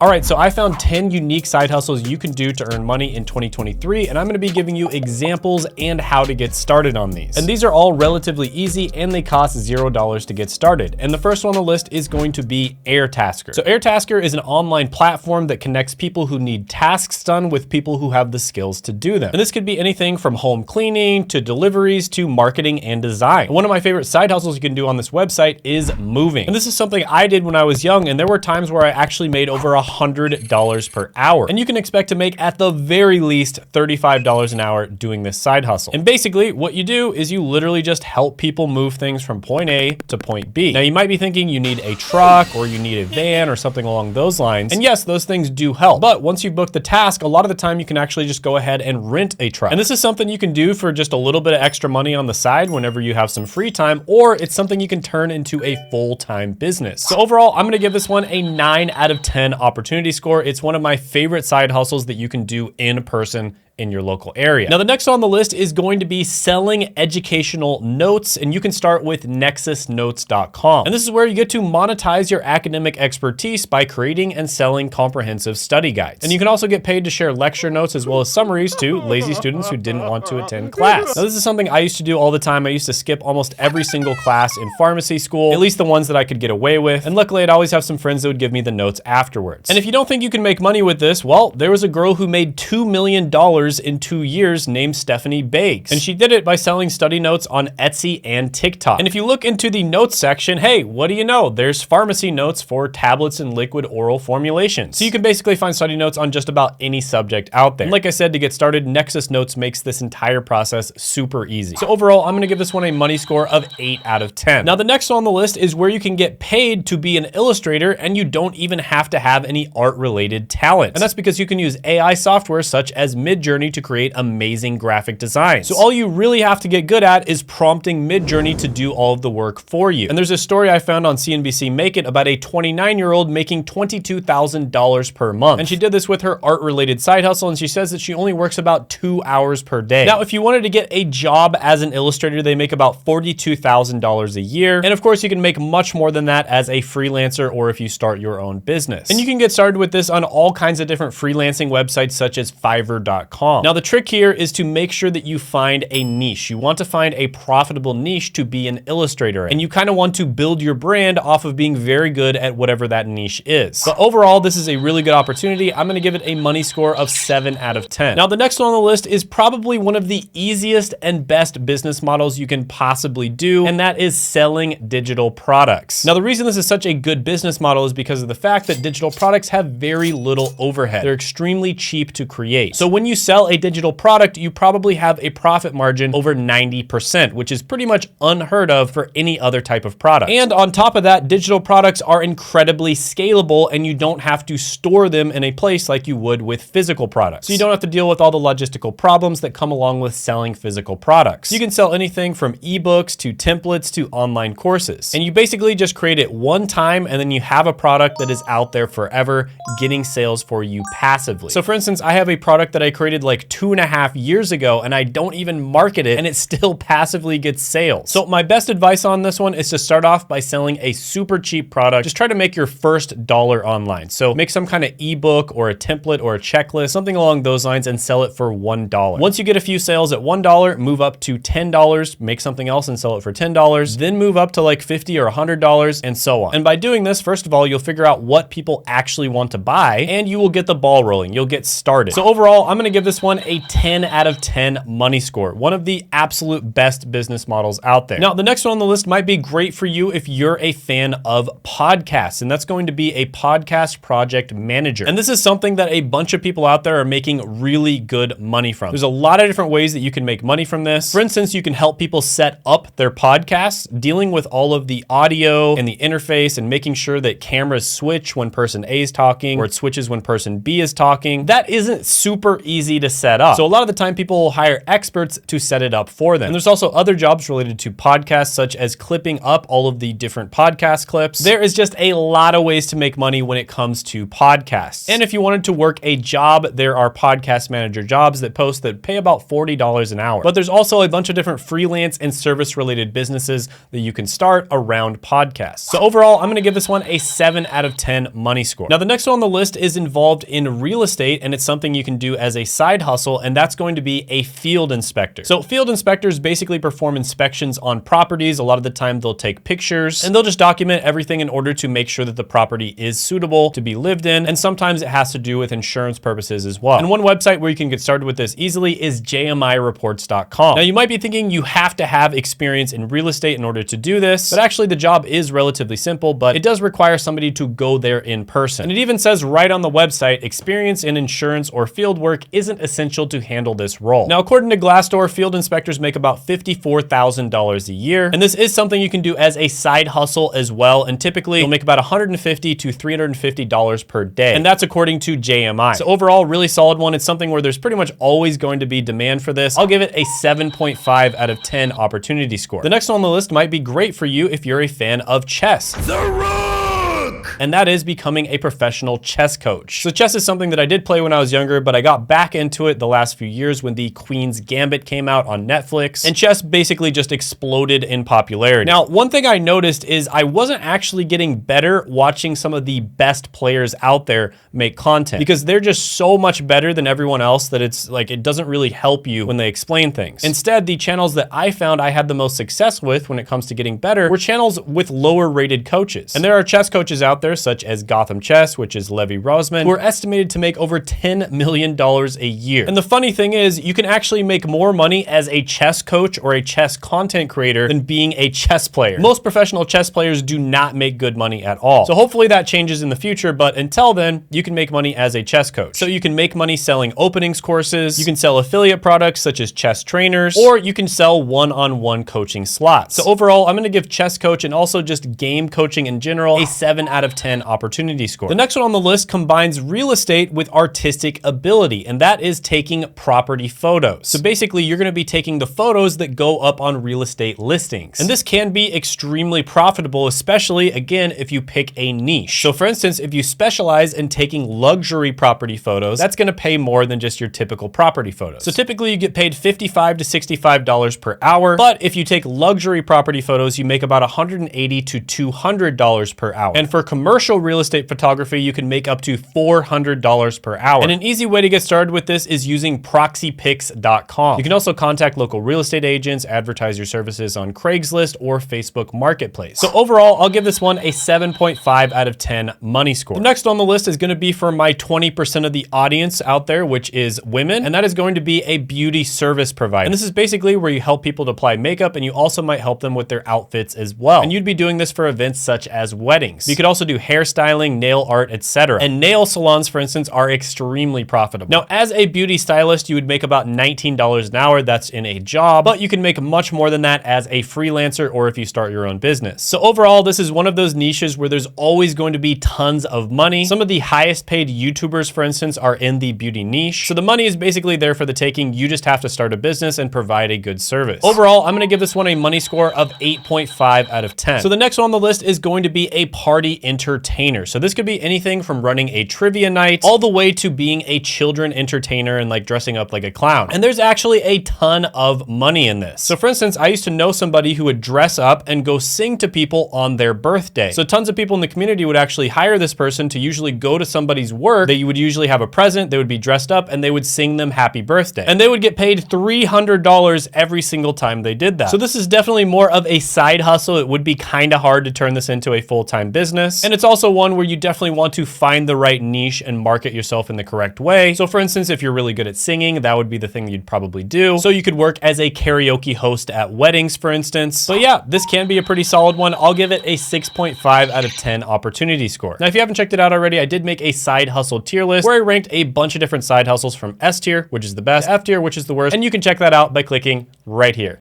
All right, so I found 10 unique side hustles you can do to earn money in 2023, and I'm gonna be giving you examples and how to get started on these. And these are all relatively easy and they cost $0 to get started. And the first one on the list is going to be Airtasker. So Airtasker is an online platform that connects people who need tasks done with people who have the skills to do them. And this could be anything from home cleaning to deliveries to marketing and design. And one of my favorite side hustles you can do on this website is moving. And this is something I did when I was young, and there were times where I actually made over $100 per hour. And you can expect to make at the very least $35 an hour doing this side hustle. And basically what you do is you literally just help people move things from point A to point B. Now you might be thinking you need a truck or you need a van or something along those lines. And yes, those things do help. But once you book the task, a lot of the time you can actually just go ahead and rent a truck. And this is something you can do for just a little bit of extra money on the side whenever you have some free time, or it's something you can turn into a full-time business. So overall, I'm gonna give this one a 9 out of 10 opportunity score. It's one of my favorite side hustles that you can do in person in your local area. Now, the next on the list is going to be selling educational notes, and you can start with nces.ed.gov. And this is where you get to monetize your academic expertise by creating and selling comprehensive study guides. And you can also get paid to share lecture notes as well as summaries to lazy students who didn't want to attend class. Now, this is something I used to do all the time. I used to skip almost every single class in pharmacy school, at least the ones that I could get away with. And luckily, I'd always have some friends that would give me the notes afterwards. And if you don't think you can make money with this, well, there was a girl who made $2 million in 2 years named Stephanie Beggs. And she did it by selling study notes on Etsy and TikTok. And if you look into the notes section, hey, what do you know? There's pharmacy notes for tablets and liquid oral formulations. So you can basically find study notes on just about any subject out there. And like I said, to get started, Nexus Notes makes this entire process super easy. So overall, I'm gonna give this one a money score of 8 out of 10. Now, the next on the list is where you can get paid to be an illustrator and you don't even have to have any art-related talent. And that's because you can use AI software such as Midjourney to create amazing graphic designs. So all you really have to get good at is prompting Midjourney to do all of the work for you. And there's a story I found on CNBC Make It about a 29-year-old making $22,000 per month. And she did this with her art-related side hustle, and she says that she only works about 2 hours per day. Now, if you wanted to get a job as an illustrator, they make about $42,000 a year. And of course, you can make much more than that as a freelancer or if you start your own business. And you can get started with this on all kinds of different freelancing websites such as Fiverr.com. Now, the trick here is to make sure that you find a niche. You want to find a profitable niche to be an illustrator in. And you kind of want to build your brand off of being very good at whatever that niche is. But overall, this is a really good opportunity. I'm gonna give it a money score of 7 out of 10. Now, the next one on the list is probably one of the easiest and best business models you can possibly do, and that is selling digital products. Now, the reason this is such a good business model is because of the fact that digital products have very little overhead. They're extremely cheap to create. So when you sell a digital product, you probably have a profit margin over 90%, which is pretty much unheard of for any other type of product. And on top of that, digital products are incredibly scalable and you don't have to store them in a place like you would with physical products. So you don't have to deal with all the logistical problems that come along with selling physical products. You can sell anything from ebooks to templates to online courses. And you basically just create it one time and then you have a product that is out there forever, getting sales for you passively. So for instance, I have a product that I created like 2.5 years ago and I don't even market it and it still passively gets sales. So my best advice on this one is to start off by selling a super cheap product. Just try to make your first dollar online. So make some kind of ebook or a template or a checklist, something along those lines, and sell it for $1. Once you get a few sales at $1, move up to $10, make something else and sell it for $10, then move up to like $50 or $100 and so on. And by doing this, first of all, you'll figure out what people actually want to buy and you will get the ball rolling. You'll get started. So overall, I'm gonna give this one a 10 out of 10 money score. One of the absolute best business models out there. Now, the next one on the list might be great for you if you're a fan of podcasts, and that's going to be a podcast project manager. And this is something that a bunch of people out there are making really good money from. There's a lot of different ways that you can make money from this. For instance, you can help people set up their podcasts, dealing with all of the audio and the interface and making sure that cameras switch when person A is talking or it switches when person B is talking. That isn't super easy easy to set up. So a lot of the time people will hire experts to set it up for them. And there's also other jobs related to podcasts, such as clipping up all of the different podcast clips. There is just a lot of ways to make money when it comes to podcasts. And if you wanted to work a job, there are podcast manager jobs that post that pay about $40 an hour. But there's also a bunch of different freelance and service related businesses that you can start around podcasts. So overall, I'm gonna give this one a 7 out of 10 money score. Now the next one on the list is involved in real estate, and it's something you can do as a side hustle, and that's going to be a field inspector. So field inspectors basically perform inspections on properties. A lot of the time they'll take pictures and they'll just document everything in order to make sure that the property is suitable to be lived in. And sometimes it has to do with insurance purposes as well. And one website where you can get started with this easily is jmireports.com. Now you might be thinking you have to have experience in real estate in order to do this, but actually the job is relatively simple, but it does require somebody to go there in person. And it even says right on the website, experience in insurance or field work isn't essential to handle this role. Now, according to Glassdoor, field inspectors make about $54,000 a year. And this is something you can do as a side hustle as well. And typically you'll make about $150 to $350 per day. And that's according to JMI. So overall, really solid one. It's something where there's pretty much always going to be demand for this. I'll give it a 7.5 out of 10 opportunity score. The next one on the list might be great for you if you're a fan of chess. And that is becoming a professional chess coach. So chess is something that I did play when I was younger, but I got back into it the last few years when the Queen's Gambit came out on Netflix, and chess basically just exploded in popularity. Now, one thing I noticed is I wasn't actually getting better watching some of the best players out there make content, because they're just so much better than everyone else that it's like, it doesn't really help you when they explain things. Instead, the channels that I found I had the most success with when it comes to getting better were channels with lower rated coaches. And there are chess coaches out there such as Gotham Chess, which is Levy Rosman, who are estimated to make over $10 million a year. And the funny thing is, you can actually make more money as a chess coach or a chess content creator than being a chess player. Most professional chess players do not make good money at all. So hopefully that changes in the future, but until then, you can make money as a chess coach. So you can make money selling openings courses, you can sell affiliate products such as chess trainers, or you can sell one-on-one coaching slots. So overall, I'm gonna give chess coach and also just game coaching in general a 7 out of 10 opportunity score. The next one on the list combines real estate with artistic ability, and that is taking property photos. So basically, you're gonna be taking the photos that go up on real estate listings. And this can be extremely profitable, especially, again, if you pick a niche. So for instance, if you specialize in taking luxury property photos, that's gonna pay more than just your typical property photos. So typically, you get paid $55 to $65 per hour, but if you take luxury property photos, you make about $180 to $200 per hour. And for commercial real estate photography, you can make up to $400 per hour. And an easy way to get started with this is using proxypics.com. You can also contact local real estate agents, advertise your services on Craigslist or Facebook Marketplace. So overall, I'll give this one a 7.5 out of 10 money score. The next on the list is going to be for my 20% of the audience out there, which is women, and that is going to be a beauty service provider. And this is basically where you help people to apply makeup, and you also might help them with their outfits as well. And you'd be doing this for events such as weddings. You could also do hairstyling, nail art, etc. And nail salons, for instance, are extremely profitable. Now, as a beauty stylist, you would make about $19 an hour. That's in a job, but you can make much more than that as a freelancer or if you start your own business. So overall, this is one of those niches where there's always going to be tons of money. Some of the highest paid YouTubers, for instance, are in the beauty niche. So the money is basically there for the taking. You just have to start a business and provide a good service. Overall, I'm gonna give this one a money score of 8.5 out of 10. So the next one on the list is going to be a party entertainer. So this could be anything from running a trivia night all the way to being a children entertainer and like dressing up like a clown. And there's actually a ton of money in this. So for instance, I used to know somebody who would dress up and go sing to people on their birthday. So tons of people in the community would actually hire this person to usually go to somebody's work. They would usually have a present, they would be dressed up, and they would sing them happy birthday. And they would get paid $300 every single time they did that. So this is definitely more of a side hustle. It would be kind of hard to turn this into a full-time business. And it's also one where you definitely want to find the right niche and market yourself in the correct way. So for instance, if you're really good at singing, that would be the thing you'd probably do. So you could work as a karaoke host at weddings, for instance. But yeah, this can be a pretty solid one. I'll give it a 6.5 out of 10 opportunity score. Now, if you haven't checked it out already, I did make a side hustle tier list where I ranked a bunch of different side hustles from S tier, which is the best, F tier, which is the worst. And you can check that out by clicking right here.